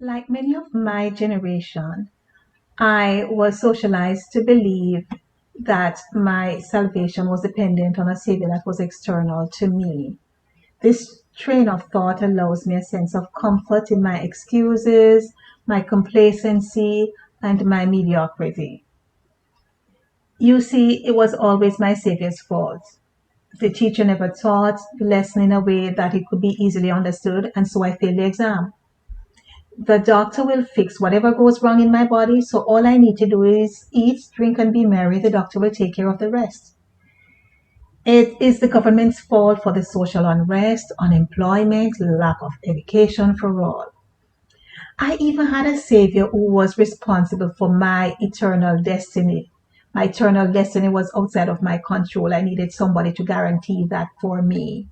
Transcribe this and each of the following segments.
Like many of my generation, I was socialized to believe that my salvation was dependent on a savior that was external to me. This train of thought allows me a sense of comfort in my excuses, my complacency, and my mediocrity. You see, it was always my savior's fault. The teacher never taught the lesson in a way that it could be easily understood, and so I failed the exam. The doctor will fix whatever goes wrong in my body, so all I need to do is eat, drink, and be merry. The doctor will take care of the rest. It is the government's fault for the social unrest, unemployment, lack of education for all. I even had a savior who was responsible for my eternal destiny. My eternal destiny was outside of my control. I needed somebody to guarantee that for me.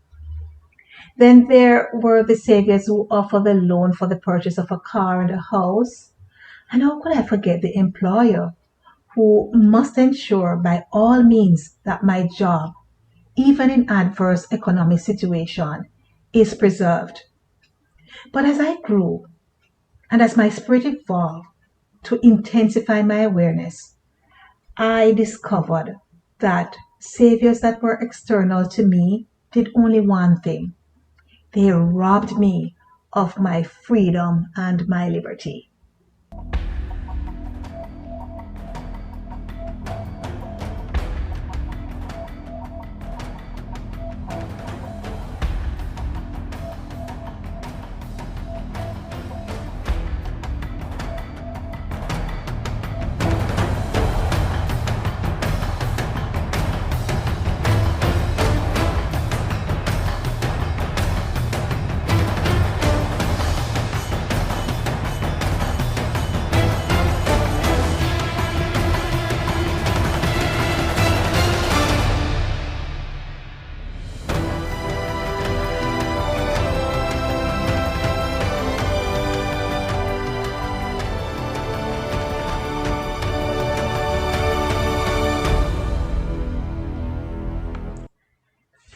Then there were the saviors who offer the loan for the purchase of a car and a house. And how could I forget the employer who must ensure by all means that my job, even in adverse economic situation, is preserved. But as I grew and as my spirit evolved to intensify my awareness, I discovered that saviors that were external to me did only one thing. They robbed me of my freedom and my liberty.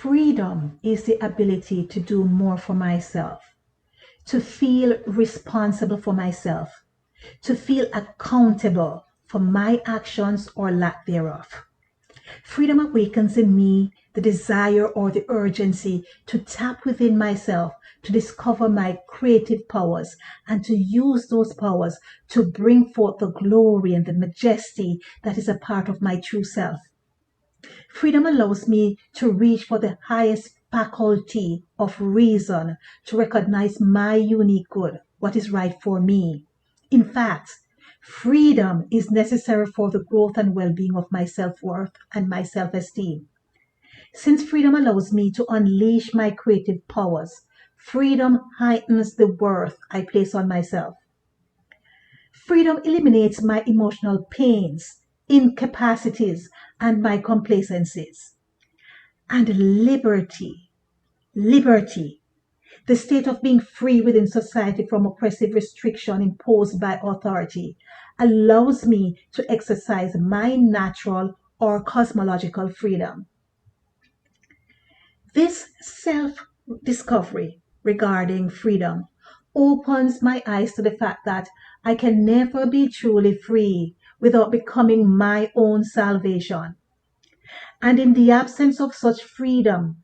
Freedom is the ability to do more for myself, to feel responsible for myself, to feel accountable for my actions or lack thereof. Freedom awakens in me the desire or the urgency to tap within myself, to discover my creative powers, and to use those powers to bring forth the glory and the majesty that is a part of my true self. Freedom allows me to reach for the highest faculty of reason, to recognize my unique good, what is right for me. In fact, freedom is necessary for the growth and well being of my self worth and my self esteem. Since freedom allows me to unleash my creative powers, freedom heightens the worth I place on myself. Freedom eliminates my emotional pains, incapacities, and my complacencies. And liberty, the state of being free within society from oppressive restriction imposed by authority, allows me to exercise my natural or cosmological freedom. This self discovery regarding freedom opens my eyes to the fact that I can never be truly free without becoming my own salvation. And in the absence of such freedom,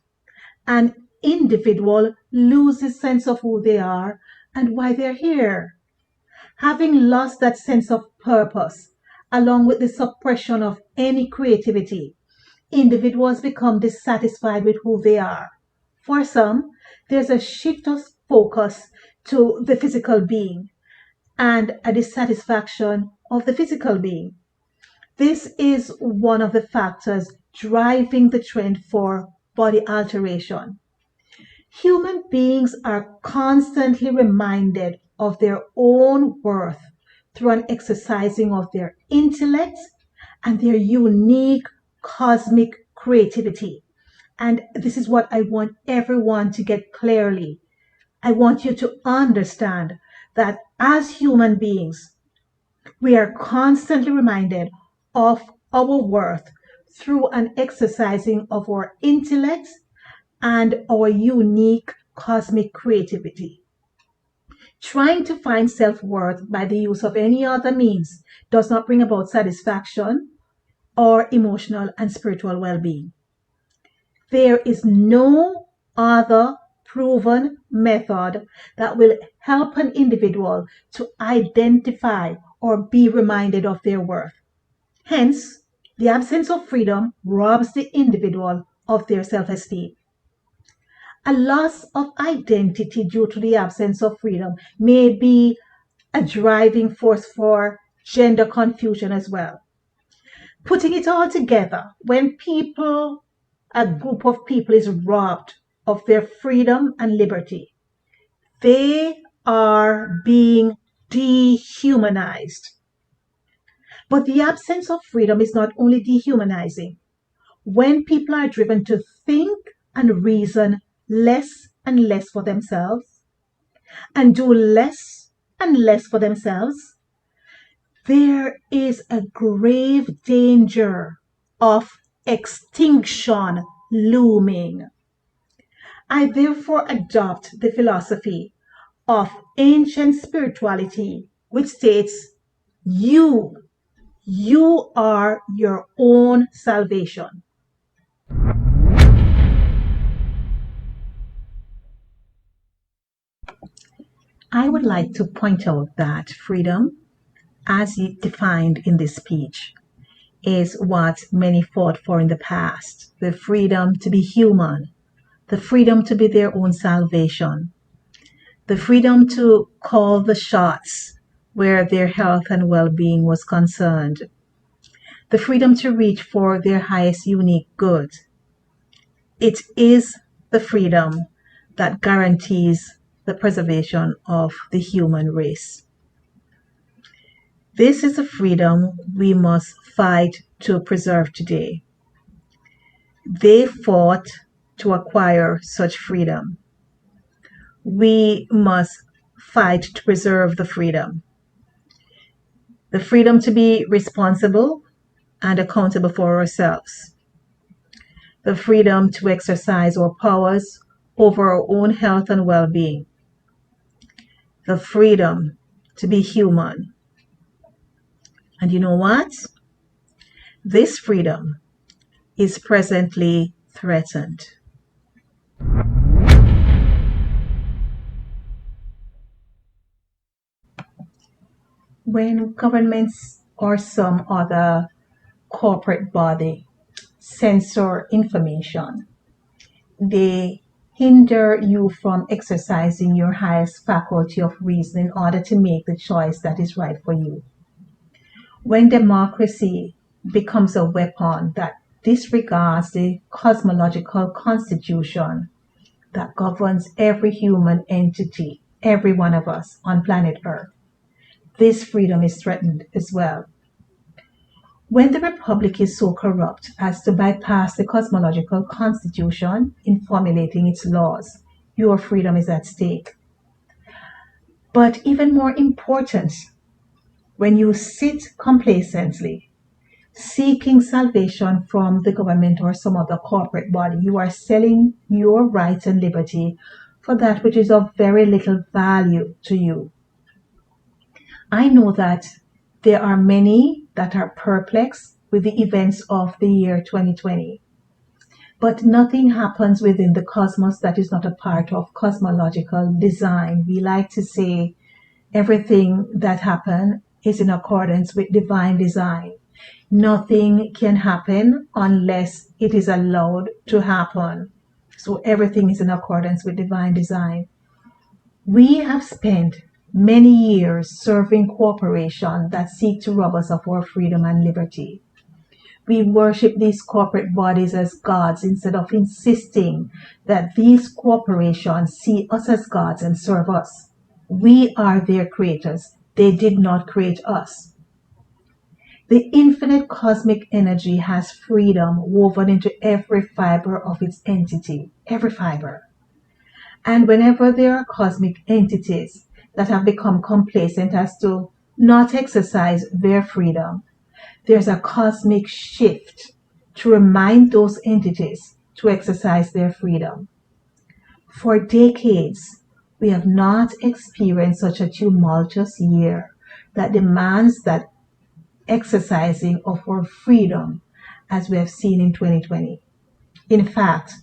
an individual loses sense of who they are and why they're here. Having lost that sense of purpose, along with the suppression of any creativity, individuals become dissatisfied with who they are. For some, there's a shift of focus to the physical being and a dissatisfaction of the physical being. This is one of the factors driving the trend for body alteration. Human beings are constantly reminded of their own worth through an exercising of their intellect and their unique cosmic creativity. And this is what I want everyone to get clearly. I want you to understand that as human beings, we are constantly reminded of our worth through an exercising of our intellect and our unique cosmic creativity. Trying to find self-worth by the use of any other means does not bring about satisfaction or emotional and spiritual well-being. There is no other proven method that will help an individual to identify or be reminded of their worth. Hence, the absence of freedom robs the individual of their self-esteem. A loss of identity due to the absence of freedom may be a driving force for gender confusion as well. Putting it all together, when a group of people is robbed of their freedom and liberty, they are being dehumanized. But the absence of freedom is not only dehumanizing. When people are driven to think and reason less and less for themselves and do less and less for themselves, there is a grave danger of extinction looming. I therefore adopt the philosophy of ancient spirituality, which states, you, you are your own salvation. I would like to point out that freedom, as defined in this speech, is what many fought for in the past: the freedom to be human, the freedom to be their own salvation, the freedom to call the shots where their health and well being was concerned, the freedom to reach for their highest unique good. It is the freedom that guarantees the preservation of the human race. This is a freedom we must fight to preserve today. They fought to acquire such freedom. We must fight to preserve the freedom. The freedom to be responsible and accountable for ourselves. The freedom to exercise our powers over our own health and well-being. The freedom to be human. And you know what? This freedom is presently threatened. When governments or some other corporate body censor information, they hinder you from exercising your highest faculty of reason in order to make the choice that is right for you. When democracy becomes a weapon that disregards the cosmological constitution that governs every human entity, every one of us on planet Earth, this freedom is threatened as well. When the Republic is so corrupt as to bypass the cosmological constitution in formulating its laws, your freedom is at stake. But even more important, when you sit complacently, seeking salvation from the government or some other corporate body, you are selling your right and liberty for that which is of very little value to you. I know that there are many that are perplexed with the events of the year 2020. But nothing happens within the cosmos that is not a part of cosmological design. We like to say everything that happens is in accordance with divine design. Nothing can happen unless it is allowed to happen. So everything is in accordance with divine design. We have spent many years serving corporations that seek to rob us of our freedom and liberty. We worship these corporate bodies as gods instead of insisting that these corporations see us as gods and serve us. We are their creators. They did not create us. The infinite cosmic energy has freedom woven into every fiber of its entity, every fiber. And whenever there are cosmic entities that have become complacent as to not exercise their freedom, there's a cosmic shift to remind those entities to exercise their freedom. For decades, We have not experienced such a tumultuous year that demands that exercising of our freedom as we have seen in 2020. In fact,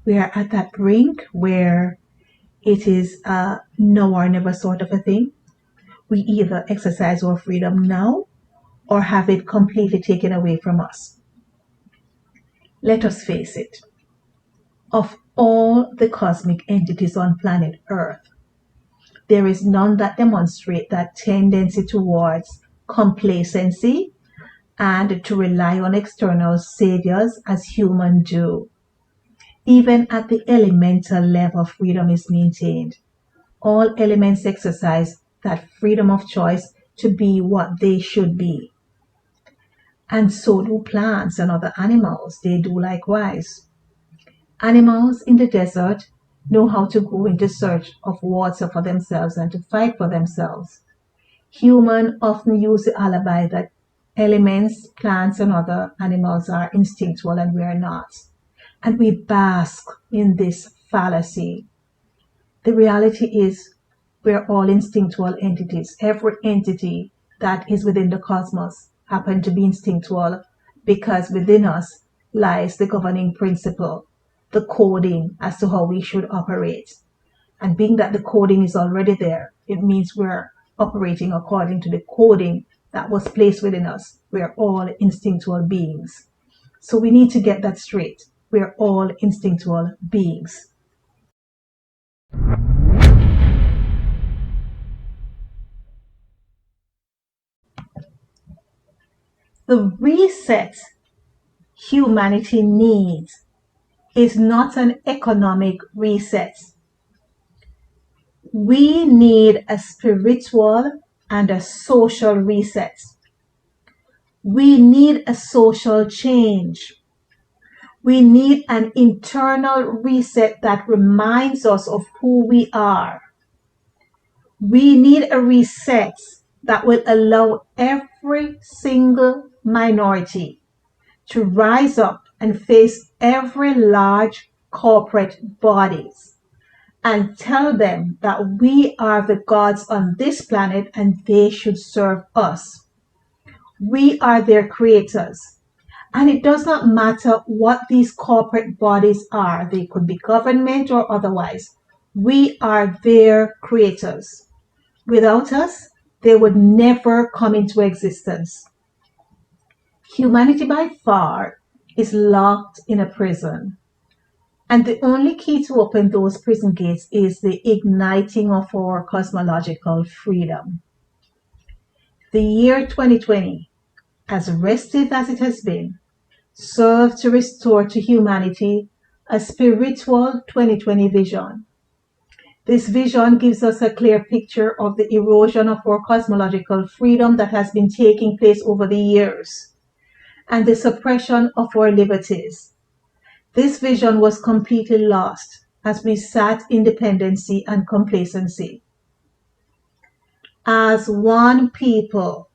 we are at that brink where it is a now or never sort of a thing. We either exercise our freedom now or have it completely taken away from us. Let us face it. Of all the cosmic entities on planet Earth, there is none that demonstrate that tendency towards complacency and to rely on external saviors as humans do. Even at the elemental level, freedom is maintained. All elements exercise that freedom of choice to be what they should be. And so do plants and other animals. They do likewise. Animals in the desert know how to go into search of water for themselves and to fight for themselves. Humans often use the alibi that elements, plants, and other animals are instinctual and we are not. And we bask in this fallacy. The reality is we're all instinctual entities. Every entity that is within the cosmos happens to be instinctual because within us lies the governing principle, the coding as to how we should operate. And being that the coding is already there, it means we're operating according to the coding that was placed within us. We're all instinctual beings. So we need to get that straight. We're all instinctual beings. The reset humanity needs is not an economic reset. We need a spiritual and a social reset. We need a social change. We need an internal reset that reminds us of who we are. We need a reset that will allow every single minority to rise up and face every large corporate bodies and tell them that we are the gods on this planet and they should serve us. We are their creators. And it does not matter what these corporate bodies are. They could be government or otherwise. We are their creators. Without us, they would never come into existence. Humanity by far is locked in a prison. And the only key to open those prison gates is the igniting of our cosmological freedom. The year 2020, as restive as it has been, served to restore to humanity a spiritual 2020 vision. This vision gives us a clear picture of the erosion of our cosmological freedom that has been taking place over the years and the suppression of our liberties. This vision was completely lost as we sat in dependency and complacency. As one people,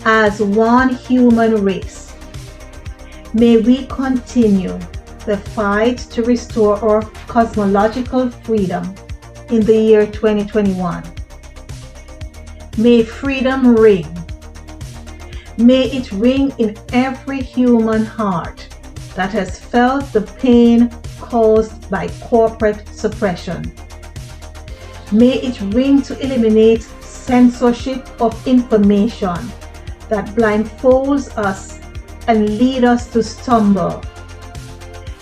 as one human race, may we continue the fight to restore our cosmological freedom in the year 2021. May freedom ring. May it ring in every human heart that has felt the pain caused by corporate suppression. May it ring to eliminate censorship of information that blindfolds us and lead us to stumble.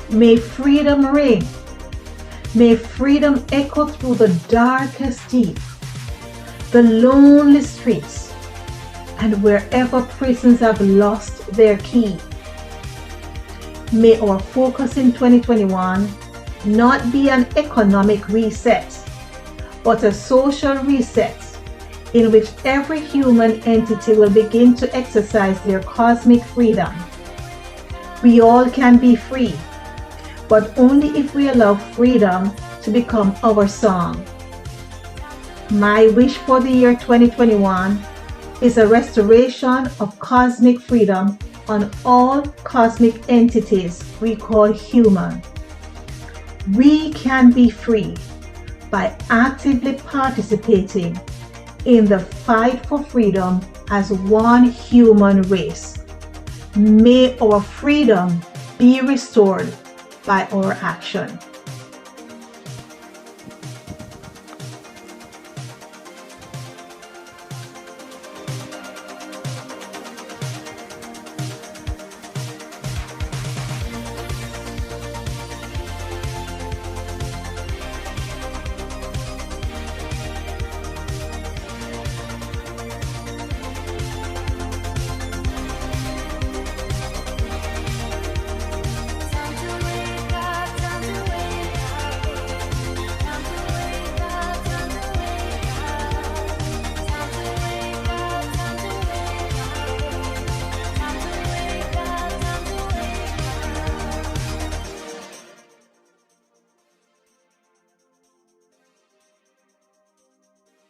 May freedom ring. May freedom echo through the darkest deep, the lonely streets, and wherever prisons have lost their key. May our focus in 2021 not be an economic reset, but a social reset in which every human entity will begin to exercise their cosmic freedom. We all can be free, but only if we allow freedom to become our song. My wish for the year 2021 is a restoration of cosmic freedom on all cosmic entities we call human. We can be free, by actively participating in the fight for freedom as one human race. May our freedom be restored by our action.